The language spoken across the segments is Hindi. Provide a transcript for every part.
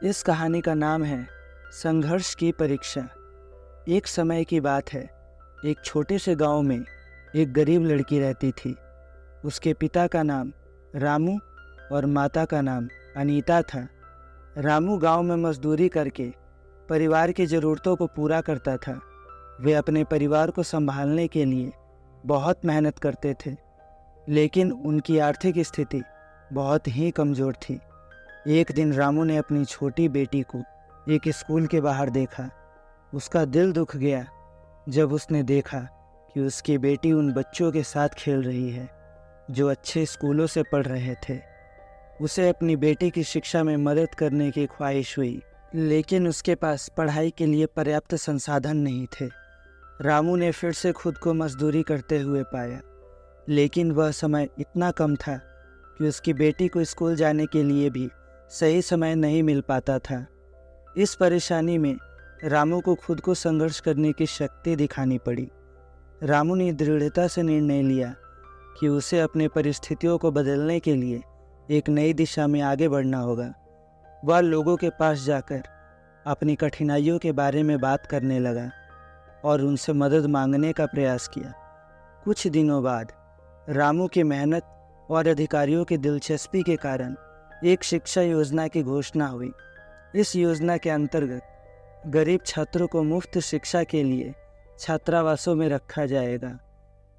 इस कहानी का नाम है संघर्ष की परीक्षा। एक समय की बात है, एक छोटे से गांव में एक गरीब लड़की रहती थी। उसके पिता का नाम रामू और माता का नाम अनीता था। रामू गांव में मजदूरी करके परिवार की ज़रूरतों को पूरा करता था। वे अपने परिवार को संभालने के लिए बहुत मेहनत करते थे, लेकिन उनकी आर्थिक स्थिति बहुत ही कमज़ोर थी। एक दिन रामू ने अपनी छोटी बेटी को एक स्कूल के बाहर देखा। उसका दिल दुख गया जब उसने देखा कि उसकी बेटी उन बच्चों के साथ खेल रही है जो अच्छे स्कूलों से पढ़ रहे थे। उसे अपनी बेटी की शिक्षा में मदद करने की ख्वाहिश हुई, लेकिन उसके पास पढ़ाई के लिए पर्याप्त संसाधन नहीं थे। रामू ने फिर से खुद को मजदूरी करते हुए पाया, लेकिन वह समय इतना कम था कि उसकी बेटी को स्कूल जाने के लिए भी सही समय नहीं मिल पाता था। इस परेशानी में रामू को खुद को संघर्ष करने की शक्ति दिखानी पड़ी। रामू ने दृढ़ता से निर्णय लिया कि उसे अपने परिस्थितियों को बदलने के लिए एक नई दिशा में आगे बढ़ना होगा। वह लोगों के पास जाकर अपनी कठिनाइयों के बारे में बात करने लगा और उनसे मदद मांगने का प्रयास किया। कुछ दिनों बाद रामू की मेहनत और अधिकारियों की दिलचस्पी के कारण एक शिक्षा योजना की घोषणा हुई। इस योजना के अंतर्गत गरीब छात्रों को मुफ्त शिक्षा के लिए छात्रावासों में रखा जाएगा।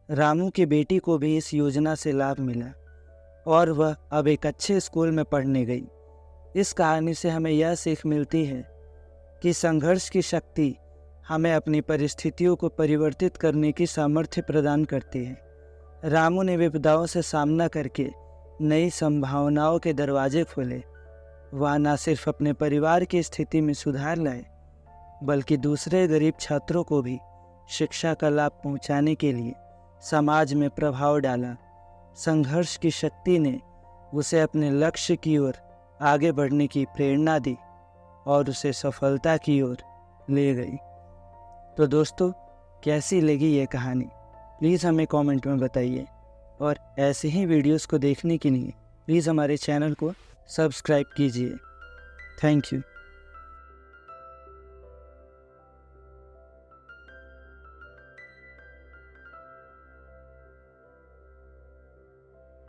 रामू की बेटी को भी इस योजना से लाभ मिला और वह अब एक अच्छे स्कूल में पढ़ने गई। इस कहानी से हमें यह सीख मिलती है कि संघर्ष की शक्ति हमें अपनी परिस्थितियों को परिवर्तित करने की सामर्थ्य प्रदान करती है। रामू ने विपदाओं से सामना करके नई संभावनाओं के दरवाजे खोले। वह न सिर्फ अपने परिवार की स्थिति में सुधार लाए, बल्कि दूसरे गरीब छात्रों को भी शिक्षा का लाभ पहुंचाने के लिए समाज में प्रभाव डाला। संघर्ष की शक्ति ने उसे अपने लक्ष्य की ओर आगे बढ़ने की प्रेरणा दी और उसे सफलता की ओर ले गई। तो दोस्तों, कैसी लगी ये कहानी प्लीज़ हमें कमेंट में बताइए, और ऐसे ही वीडियोस को देखने के लिए प्लीज़ हमारे चैनल को सब्सक्राइब कीजिए। Thank you.